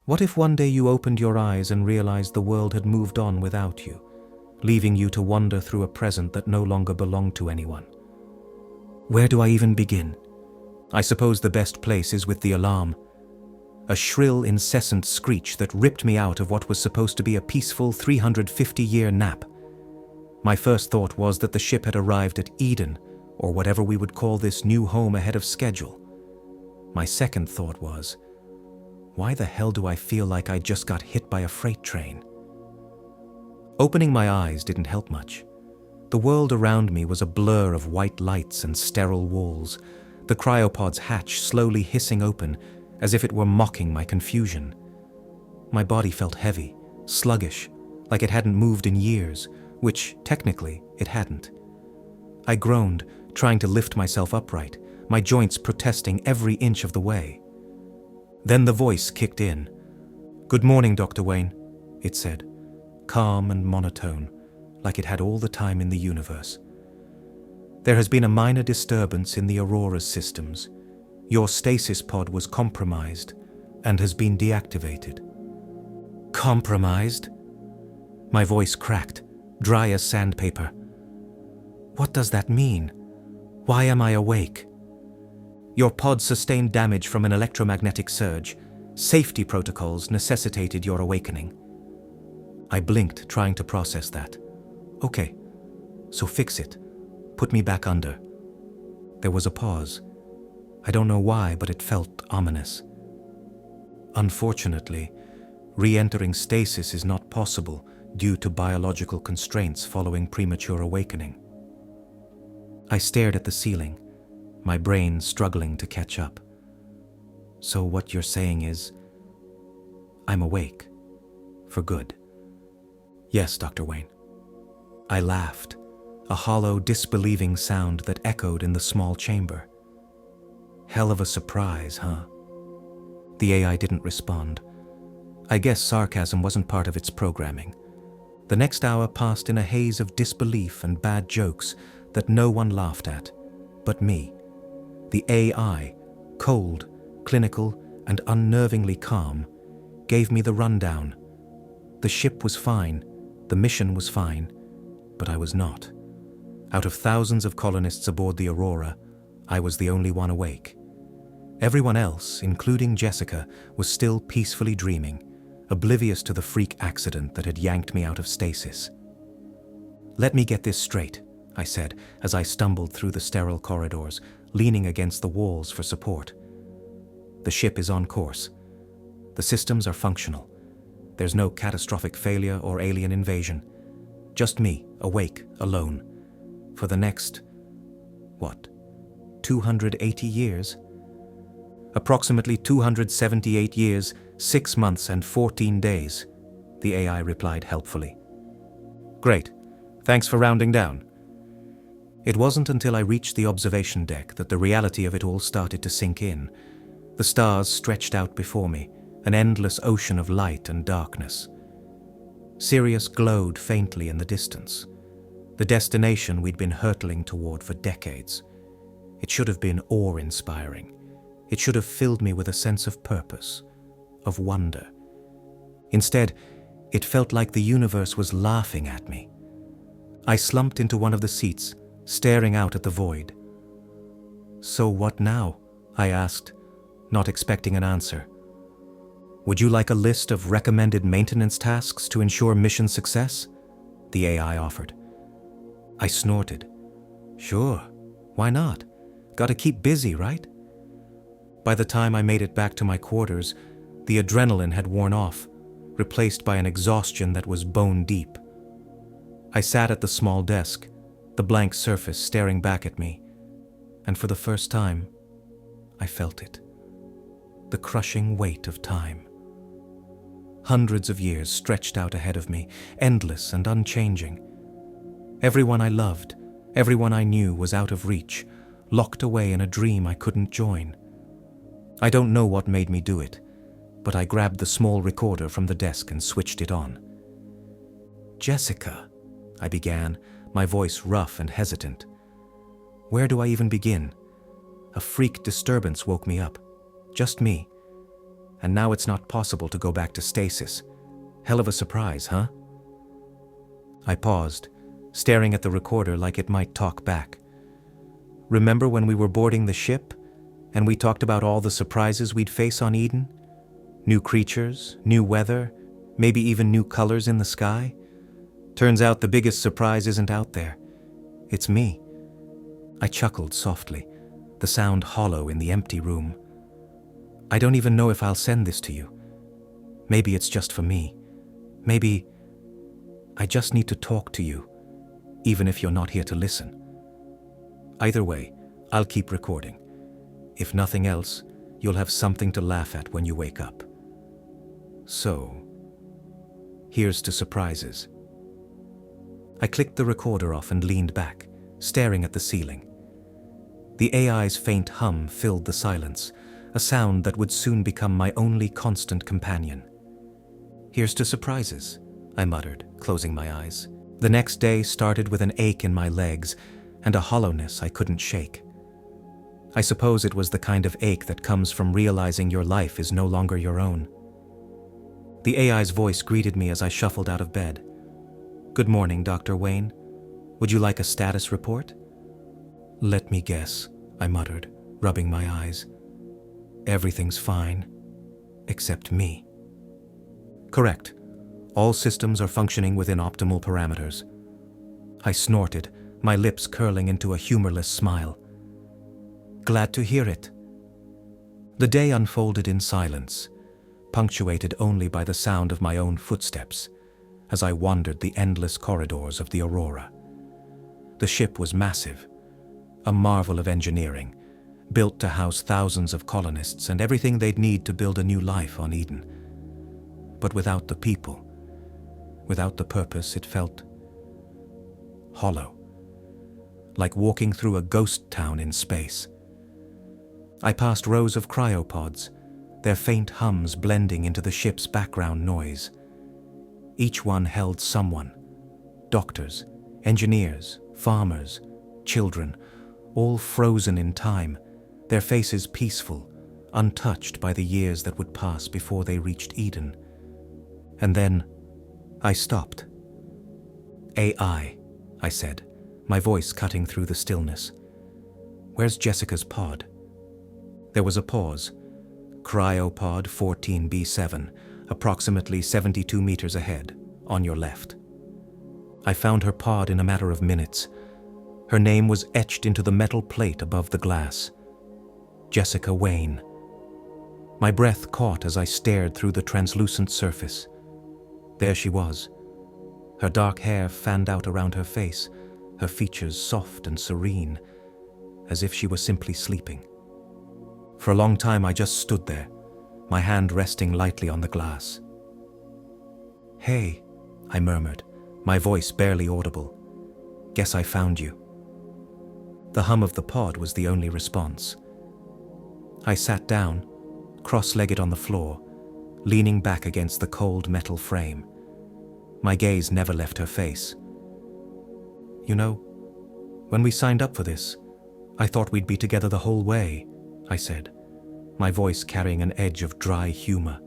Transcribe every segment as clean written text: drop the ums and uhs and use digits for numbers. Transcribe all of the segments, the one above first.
What if one day you opened your eyes and realized the world had moved on without you, leaving you to wander through a present that no longer belonged to anyone? Where do I even begin? I suppose the best place is with the alarm. A shrill, incessant screech that ripped me out of what was supposed to be a peaceful 350-year nap. My first thought was that the ship had arrived at Eden, or whatever we would call this new home, ahead of schedule. My second thought was, why the hell do I feel like I just got hit by a freight train? Opening my eyes didn't help much. The world around me was a blur of white lights and sterile walls, the cryopod's hatch slowly hissing open as if it were mocking my confusion. My body felt heavy, sluggish, like it hadn't moved in years, which, technically, it hadn't. I groaned, trying to lift myself upright, my joints protesting every inch of the way. Then the voice kicked in. "Good morning, Dr. Wayne," it said, calm and monotone, like it had all the time in the universe. "There has been a minor disturbance in the Aurora's systems. Your stasis pod was compromised and has been deactivated." Compromised? My voice cracked, dry as sandpaper. What does that mean? Why am I awake? "Your pod sustained damage from an electromagnetic surge. Safety protocols necessitated your awakening." I blinked, trying to process that. Okay, so fix it. Put me back under. There was a pause. I don't know why, but it felt ominous. Unfortunately, re-entering stasis is not possible due to biological constraints following premature awakening. I stared at the ceiling, my brain struggling to catch up. So what you're saying is, I'm awake. For good. Yes, Dr. Wayne. I laughed, a hollow, disbelieving sound that echoed in the small chamber. Hell of a surprise, huh? The AI didn't respond. I guess sarcasm wasn't part of its programming. The next hour passed in a haze of disbelief and bad jokes that no one laughed at, but me. The AI, cold, clinical, and unnervingly calm, gave me the rundown. The ship was fine, the mission was fine, but I was not. Out of thousands of colonists aboard the Aurora, I was the only one awake. Everyone else, including Jessica, was still peacefully dreaming, oblivious to the freak accident that had yanked me out of stasis. "Let me get this straight," I said as I stumbled through the sterile corridors, leaning against the walls for support. "The ship is on course. The systems are functional. There's no catastrophic failure or alien invasion. Just me, awake, alone. For the next, 280 years? Approximately 278 years, 6 months and 14 days, the AI replied helpfully. "Great. Thanks for rounding down." It wasn't until I reached the observation deck that the reality of it all started to sink in. The stars stretched out before me, an endless ocean of light and darkness. Sirius glowed faintly in the distance, the destination we'd been hurtling toward for decades. It should have been awe-inspiring. It should have filled me with a sense of purpose, of wonder. Instead, it felt like the universe was laughing at me. I slumped into one of the seats, staring out at the void. "So what now?" I asked, not expecting an answer. "Would you like a list of recommended maintenance tasks to ensure mission success?" the AI offered. I snorted. "Sure, why not? Gotta keep busy, right?" By the time I made it back to my quarters, the adrenaline had worn off, replaced by an exhaustion that was bone deep. I sat at the small desk, the blank surface staring back at me, and for the first time, I felt it. The crushing weight of time. Hundreds of years stretched out ahead of me, endless and unchanging. Everyone I loved, everyone I knew was out of reach, locked away in a dream I couldn't join. I don't know what made me do it, but I grabbed the small recorder from the desk and switched it on. "Jessica," I began, my voice rough and hesitant. "Where do I even begin? A freak disturbance woke me up. Just me. and now it's not possible to go back to stasis. Hell of a surprise, huh? I paused, staring at the recorder like it might talk back. Remember when we were boarding the ship, and we talked about all the surprises we'd face on Eden? New creatures, new weather, maybe even new colors in the sky? Turns out the biggest surprise isn't out there. It's me. I chuckled softly, the sound hollow in the empty room. I don't even know if I'll send this to you. Maybe it's just for me. Maybe I just need to talk to you, even if you're not here to listen. Either way, I'll keep recording. If nothing else, you'll have something to laugh at when you wake up. So, here's to surprises. I clicked the recorder off and leaned back, staring at the ceiling. The AI's faint hum filled the silence, a sound that would soon become my only constant companion. Here's to surprises, I muttered, closing my eyes. The next day started with an ache in my legs and a hollowness I couldn't shake. I suppose it was the kind of ache that comes from realizing your life is no longer your own. The AI's voice greeted me as I shuffled out of bed. "Good morning, Dr. Wayne. Would you like a status report?" "Let me guess," I muttered, rubbing my eyes. "Everything's fine, except me." "Correct. All systems are functioning within optimal parameters." I snorted, my lips curling into a humorless smile. "Glad to hear it." The day unfolded in silence, punctuated only by the sound of my own footsteps as I wandered the endless corridors of the Aurora. The ship was massive, a marvel of engineering, built to house thousands of colonists and everything they'd need to build a new life on Eden. But without the people, without the purpose, it felt hollow, like walking through a ghost town in space. I passed rows of cryopods, their faint hums blending into the ship's background noise. Each one held someone: doctors, engineers, farmers, children, all frozen in time, their faces peaceful, untouched by the years that would pass before they reached Eden. And then I stopped. "AI," I said, my voice cutting through the stillness. "Where's Jessica's pod?" There was a pause. Cryopod 14B7, approximately 72 meters ahead, on your left. I found her pod in a matter of minutes. Her name was etched into the metal plate above the glass. Jessica Wayne. My breath caught as I stared through the translucent surface. There she was. Her dark hair fanned out around her face, her features soft and serene, as if she were simply sleeping. For a long time I just stood there, my hand resting lightly on the glass. "Hey," I murmured, my voice barely audible. "Guess I found you." The hum of the pod was the only response. I sat down, cross-legged on the floor, leaning back against the cold metal frame. My gaze never left her face. "You know, when we signed up for this, I thought we'd be together the whole way," I said, my voice carrying an edge of dry humor.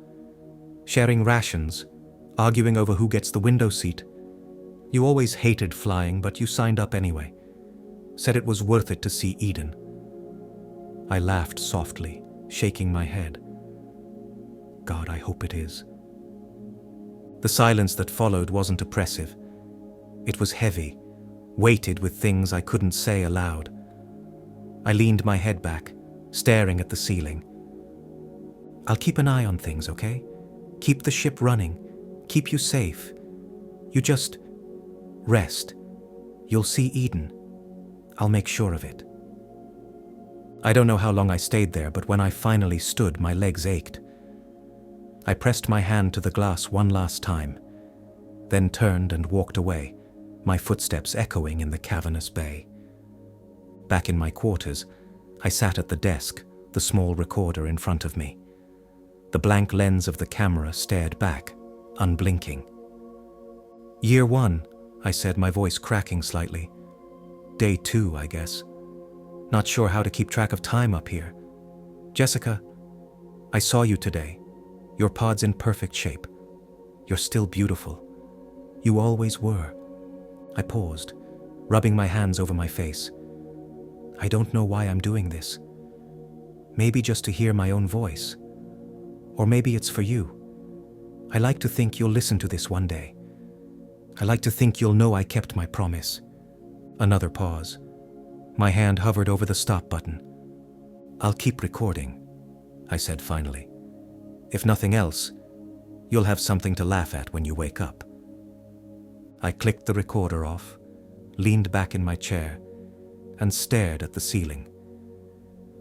"Sharing rations, arguing over who gets the window seat. You always hated flying, but you signed up anyway. Said it was worth it to see Eden." I laughed softly, shaking my head. God, I hope it is. The silence that followed wasn't oppressive. It was heavy, weighted with things I couldn't say aloud. I leaned my head back, staring at the ceiling. "I'll keep an eye on things, okay? Keep the ship running, keep you safe. You just rest. You'll see Eden. I'll make sure of it." I don't know how long I stayed there, but when I finally stood, my legs ached. I pressed my hand to the glass one last time, then turned and walked away, my footsteps echoing in the cavernous bay. Back in my quarters, I sat at the desk, the small recorder in front of me. The blank lens of the camera stared back, unblinking. "Year 1, I said, my voice cracking slightly. "Day 2, I guess. Not sure how to keep track of time up here. Jessica, I saw you today. Your pod's in perfect shape. You're still beautiful. You always were. I paused, rubbing my hands over my face. I don't know why I'm doing this. Maybe just to hear my own voice. Or maybe it's for you. I like to think you'll listen to this one day. I like to think you'll know I kept my promise. Another pause. My hand hovered over the stop button. I'll keep recording, I said finally. If nothing else, you'll have something to laugh at when you wake up. I clicked the recorder off, leaned back in my chair, and stared at the ceiling.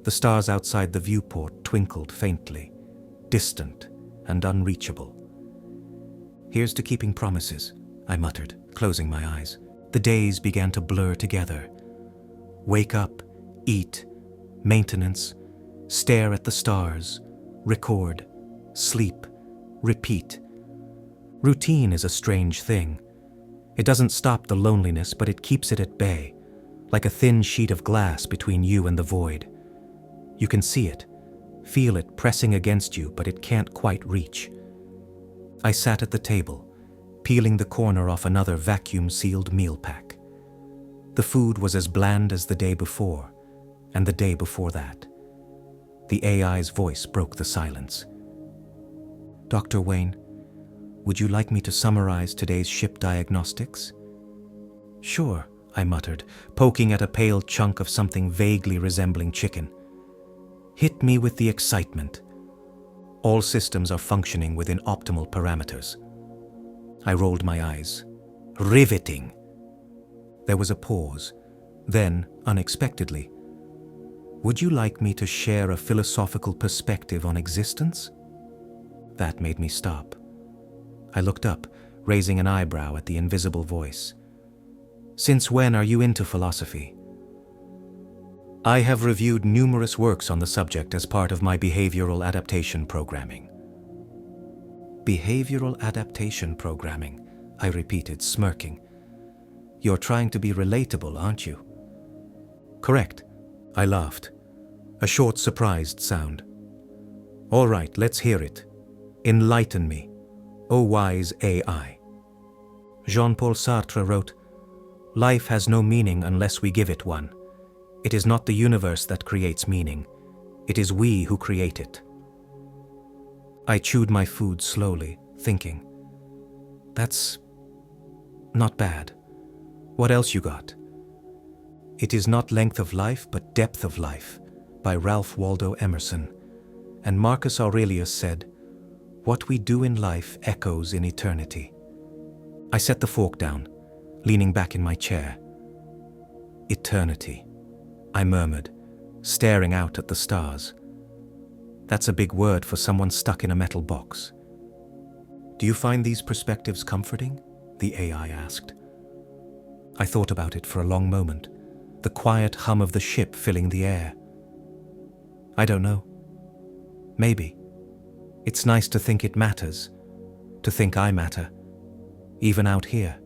The stars outside the viewport twinkled faintly, distant and unreachable. Here's to keeping promises, I muttered, closing my eyes. The days began to blur together. Wake up, eat, maintenance, stare at the stars, record, sleep, repeat. Routine is a strange thing. It doesn't stop the loneliness, but it keeps it at bay, like a thin sheet of glass between you and the void. You can see it, feel it pressing against you, but it can't quite reach. I sat at the table, peeling the corner off another vacuum-sealed meal pack. The food was as bland as the day before, and the day before that. The AI's voice broke the silence. Dr. Wayne, would you like me to summarize today's ship diagnostics? Sure, I muttered, poking at a pale chunk of something vaguely resembling chicken. Hit me with the excitement. All systems are functioning within optimal parameters. I rolled my eyes. Riveting. There was a pause. Then, unexpectedly, would you like me to share a philosophical perspective on existence? That made me stop. I looked up, raising an eyebrow at the invisible voice. Since when are you into philosophy? I have reviewed numerous works on the subject as part of my behavioral adaptation programming. Behavioral adaptation programming, I repeated, smirking. You're trying to be relatable, aren't you? Correct, I laughed. A short, surprised sound. All right, let's hear it. Enlighten me, O wise AI. Jean-Paul Sartre wrote, "Life has no meaning unless we give it one. It is not the universe that creates meaning. It is we who create it." I chewed my food slowly, thinking, that's not bad. What else you got? It is not length of life, but depth of life, by Ralph Waldo Emerson. And Marcus Aurelius said, what we do in life echoes in eternity. I set the fork down, leaning back in my chair. Eternity, I murmured, staring out at the stars. That's a big word for someone stuck in a metal box. Do you find these perspectives comforting? The AI asked. I thought about it for a long moment, the quiet hum of the ship filling the air. I don't know. Maybe. It's nice to think it matters, to think I matter, even out here.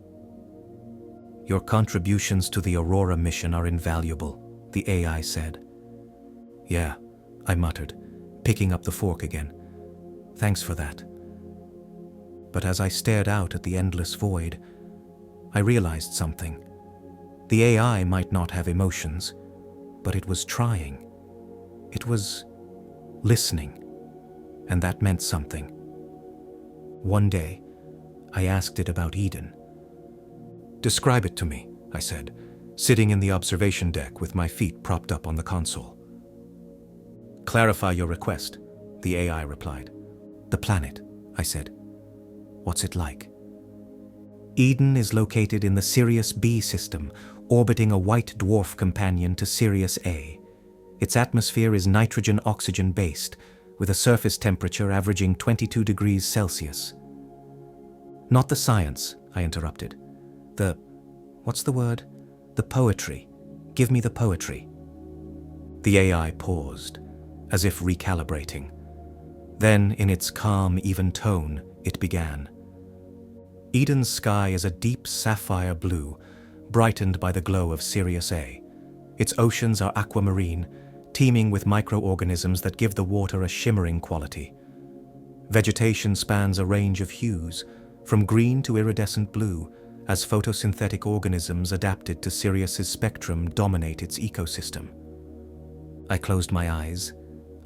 Your contributions to the Aurora mission are invaluable, the AI said. Yeah, I muttered, picking up the fork again. Thanks for that. But as I stared out at the endless void, I realized something. The AI might not have emotions, but it was trying. It was listening, and that meant something. One day, I asked it about Eden. Describe it to me, I said, sitting in the observation deck with my feet propped up on the console. Clarify your request, the AI replied. The planet, I said. What's it like? Eden is located in the Sirius B system, orbiting a white dwarf companion to Sirius A. Its atmosphere is nitrogen-oxygen based, with a surface temperature averaging 22 degrees Celsius. Not the science, I interrupted. What's the word? The poetry. Give me the poetry. The AI paused, as if recalibrating. Then, in its calm, even tone, it began. Eden's sky is a deep sapphire blue, brightened by the glow of Sirius A. Its oceans are aquamarine, teeming with microorganisms that give the water a shimmering quality. Vegetation spans a range of hues, from green to iridescent blue, as photosynthetic organisms adapted to Sirius's spectrum dominate its ecosystem. I closed my eyes,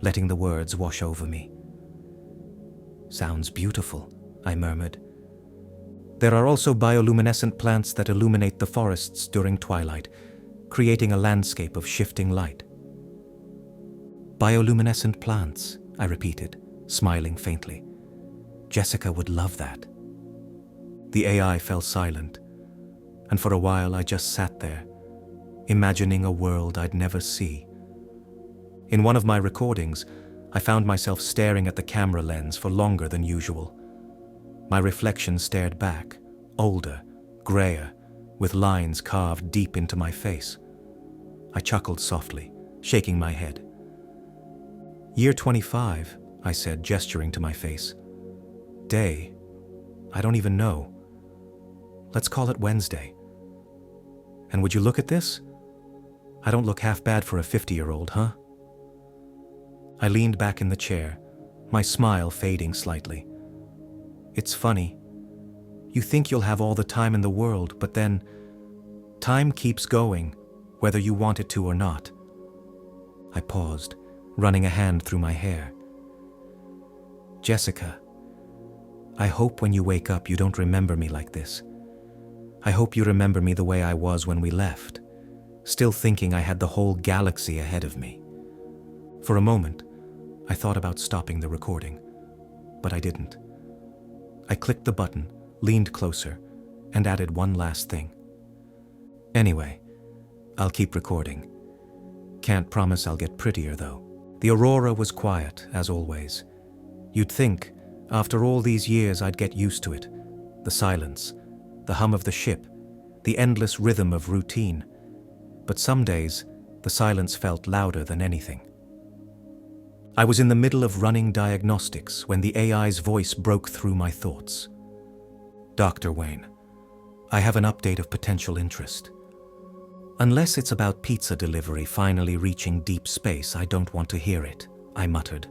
letting the words wash over me. "Sounds beautiful," I murmured. "There are also bioluminescent plants that illuminate the forests during twilight, creating a landscape of shifting light." "Bioluminescent plants," I repeated, smiling faintly. "Jessica would love that." The AI fell silent, and for a while I just sat there, imagining a world I'd never see. In one of my recordings, I found myself staring at the camera lens for longer than usual. My reflection stared back, older, grayer, with lines carved deep into my face. I chuckled softly, shaking my head. "Year 25, I said, gesturing to my face. "Day? I don't even know. Let's call it Wednesday. And would you look at this? I don't look half bad for a 50-year-old, huh?" I leaned back in the chair, my smile fading slightly. "It's funny. You think you'll have all the time in the world, but then time keeps going, whether you want it to or not." I paused, running a hand through my hair. "Jessica, I hope when you wake up you don't remember me like this. I hope you remember me the way I was when we left, still thinking I had the whole galaxy ahead of me." For a moment, I thought about stopping the recording, but I didn't. I clicked the button, leaned closer, and added one last thing. "Anyway, I'll keep recording. Can't promise I'll get prettier, though." The aurora was quiet, as always. You'd think, after all these years, I'd get used to it. The silence, the hum of the ship, the endless rhythm of routine. But some days, the silence felt louder than anything. I was in the middle of running diagnostics when the AI's voice broke through my thoughts. "Dr. Wayne, I have an update of potential interest. Unless it's about pizza delivery finally reaching deep space, I don't want to hear it," I muttered,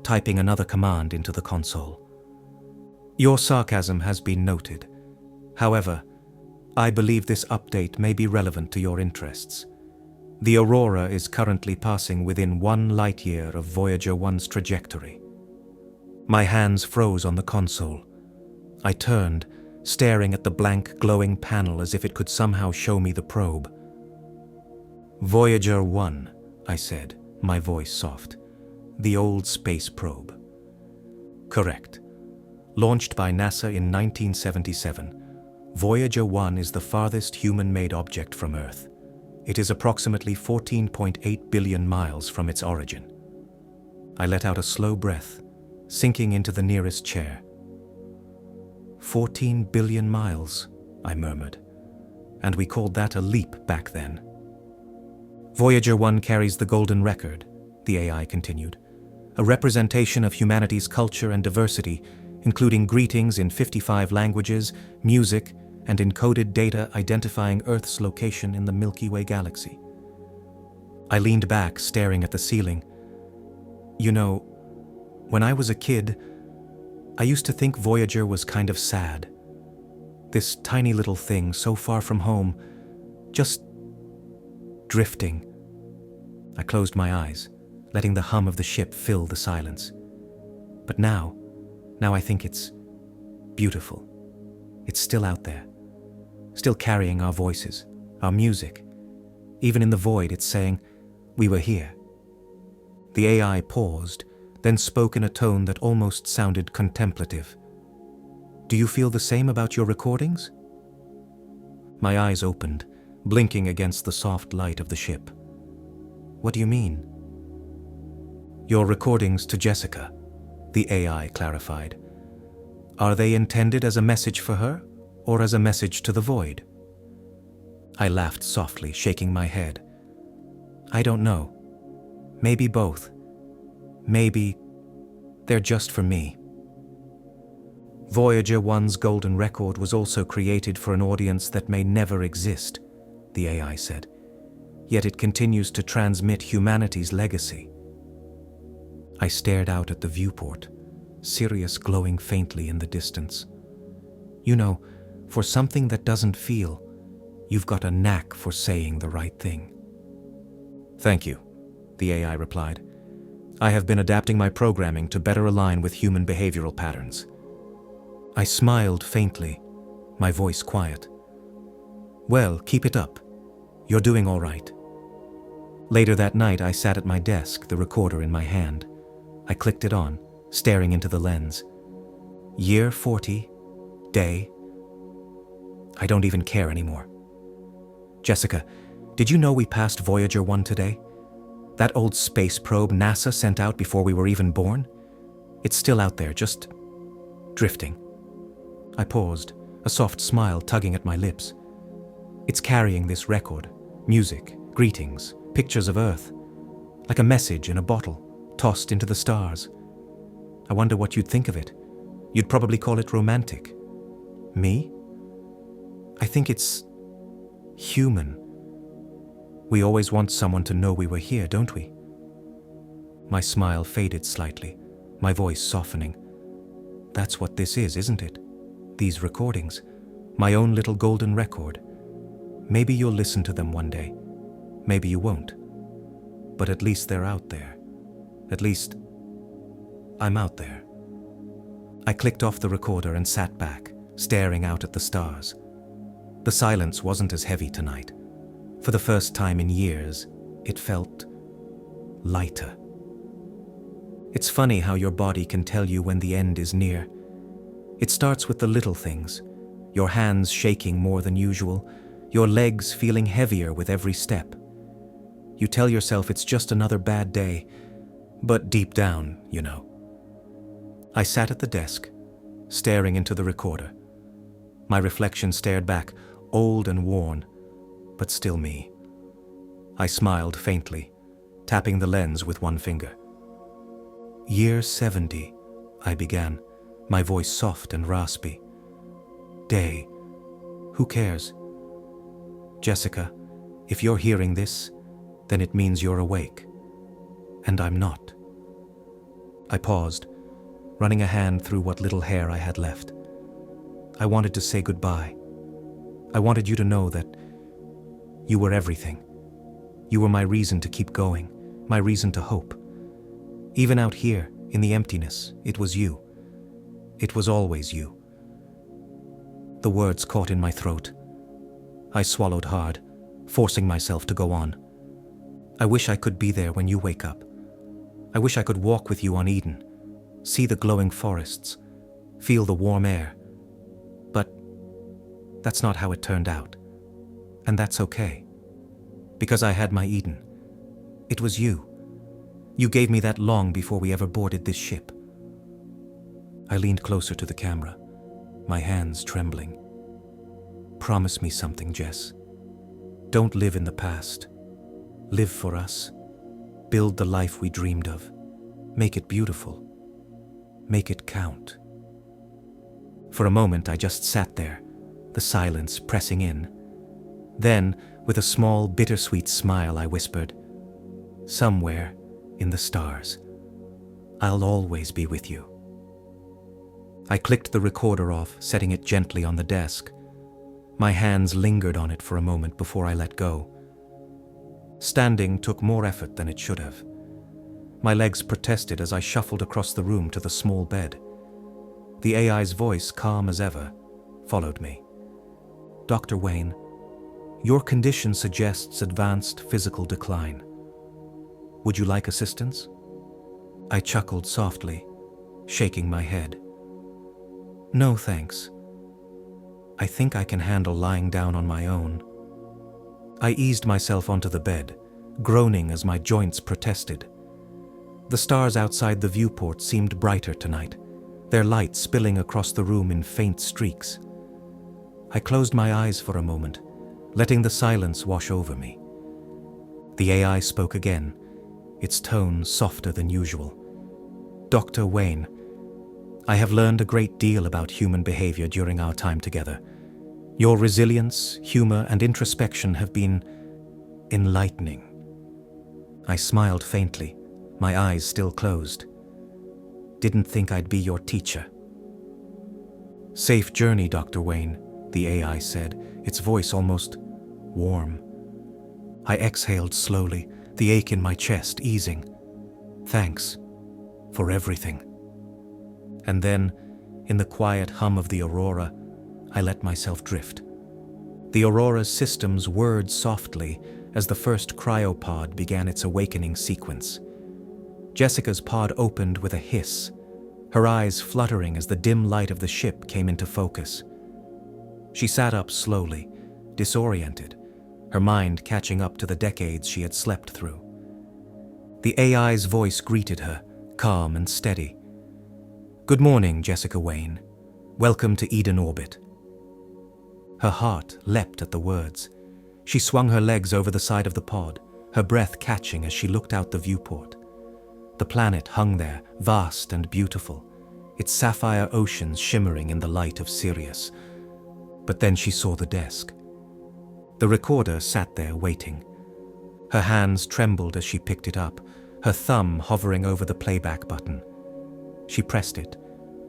typing another command into the console. "Your sarcasm has been noted. However, I believe this update may be relevant to your interests. The aurora is currently passing within 1 light-year of Voyager 1's trajectory." My hands froze on the console. I turned, staring at the blank, glowing panel as if it could somehow show me the probe. "Voyager 1, I said, my voice soft. "The old space probe." "Correct. Launched by NASA in 1977, Voyager 1 is the farthest human-made object from Earth. It is approximately 14.8 billion miles from its origin." I let out a slow breath, sinking into the nearest chair. 14 billion miles, I murmured. "And we called that a leap back then." "Voyager 1 carries the golden record," the AI continued. "A representation of humanity's culture and diversity, including greetings in 55 languages, music, and encoded data identifying Earth's location in the Milky Way galaxy." I leaned back, staring at the ceiling. "You know, when I was a kid, I used to think Voyager was kind of sad. This tiny little thing so far from home, just drifting." I closed my eyes, letting the hum of the ship fill the silence. But now I think it's beautiful. It's still out there, still carrying our voices, our music. Even in the void, it's saying, "We were here." The AI paused, then spoke in a tone that almost sounded contemplative. "Do you feel the same about your recordings?" My eyes opened, blinking against the soft light of the ship. "What do you mean?" "Your recordings to Jessica," the AI clarified. "Are they intended as a message for her, or as a message to the void?" I laughed softly, shaking my head. "I don't know. Maybe both. Maybe they're just for me." "Voyager 1's golden record was also created for an audience that may never exist," the AI said. "Yet it continues to transmit humanity's legacy." I stared out at the viewport, Sirius glowing faintly in the distance. You know, for something that doesn't feel, you've got a knack for saying the right thing. Thank you, the AI replied. I have been adapting my programming to better align with human behavioral patterns. I smiled faintly, my voice quiet. Well, keep it up. You're doing all right. Later that night, I sat at my desk, the recorder in my hand. I clicked it on, staring into the lens. Year 40, day. I don't even care anymore. Jessica, did you know we passed Voyager 1 today? That old space probe NASA sent out before we were even born? It's still out there, just drifting. I paused, a soft smile tugging at my lips. It's carrying this record, music, greetings, pictures of Earth, like a message in a bottle, tossed into the stars. I wonder what you'd think of it. You'd probably call it romantic. Me? I think it's human. We always want someone to know we were here, don't we? My smile faded slightly, my voice softening. That's what this is, isn't it? These recordings, my own little golden record. Maybe you'll listen to them one day. Maybe you won't. But at least they're out there. At least, I'm out there. I clicked off the recorder and sat back, staring out at the stars. The silence wasn't as heavy tonight. For the first time in years, it felt lighter. It's funny how your body can tell you when the end is near. It starts with the little things, your hands shaking more than usual, your legs feeling heavier with every step. You tell yourself it's just another bad day, but deep down, you know. I sat at the desk, staring into the recorder. My reflection stared back, old and worn, but still me. I smiled faintly, tapping the lens with one finger. Year 70, I began, my voice soft and raspy. Day, who cares? Jessica, if you're hearing this, then it means you're awake. And I'm not. I paused, running a hand through what little hair I had left. I wanted to say goodbye. I wanted you to know that you were everything. You were my reason to keep going, my reason to hope. Even out here, in the emptiness, it was you. It was always you. The words caught in my throat. I swallowed hard, forcing myself to go on. I wish I could be there when you wake up. I wish I could walk with you on Eden, see the glowing forests, feel the warm air. But that's not how it turned out. And that's okay. Because I had my Eden. It was you. You gave me that long before we ever boarded this ship. I leaned closer to the camera, my hands trembling. Promise me something, Jess. Don't live in the past. Live for us. Build the life we dreamed of. Make it beautiful. Make it count. For a moment, I just sat there, the silence pressing in. Then, with a small, bittersweet smile, I whispered, somewhere in the stars, I'll always be with you. I clicked the recorder off, setting it gently on the desk. My hands lingered on it for a moment before I let go. Standing took more effort than it should have. My legs protested as I shuffled across the room to the small bed. The AI's voice, calm as ever, followed me. Dr. Wayne, your condition suggests advanced physical decline. Would you like assistance? I chuckled softly, shaking my head. No, thanks. I think I can handle lying down on my own. I eased myself onto the bed, groaning as my joints protested. The stars outside the viewport seemed brighter tonight, their light spilling across the room in faint streaks. I closed my eyes for a moment, letting the silence wash over me. The AI spoke again, its tone softer than usual. Dr. Wayne, I have learned a great deal about human behavior during our time together. Your resilience, humor, and introspection have been enlightening. I smiled faintly, my eyes still closed. Didn't think I'd be your teacher." "Safe journey, Dr. Wayne," the AI said, its voice almost warm. I exhaled slowly, the ache in my chest easing. "Thanks for everything." And then, in the quiet hum of the aurora, I let myself drift. The aurora's systems whirred softly as the first cryopod began its awakening sequence. Jessica's pod opened with a hiss, her eyes fluttering as the dim light of the ship came into focus. She sat up slowly, disoriented, her mind catching up to the decades she had slept through. The AI's voice greeted her, calm and steady. "Good morning, Jessica Wayne. Welcome to Eden Orbit." Her heart leapt at the words. She swung her legs over the side of the pod, her breath catching as she looked out the viewport. The planet hung there, vast and beautiful, its sapphire oceans shimmering in the light of Sirius. But then she saw the desk. The recorder sat there waiting. Her hands trembled as she picked it up, her thumb hovering over the playback button. She pressed it,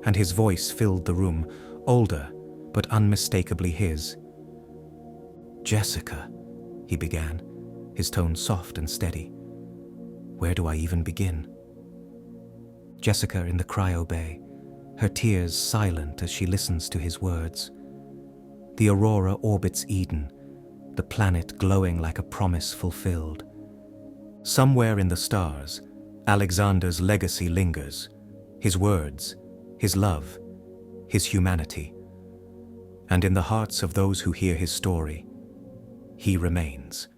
and his voice filled the room, older but unmistakably his. "Jessica," he began, his tone soft and steady. "Where do I even begin?" Jessica in the cryo bay, her tears silent as she listens to his words. The aurora orbits Eden, the planet glowing like a promise fulfilled. Somewhere in the stars, Alexander's legacy lingers, his words, his love, his humanity. And in the hearts of those who hear his story, he remains.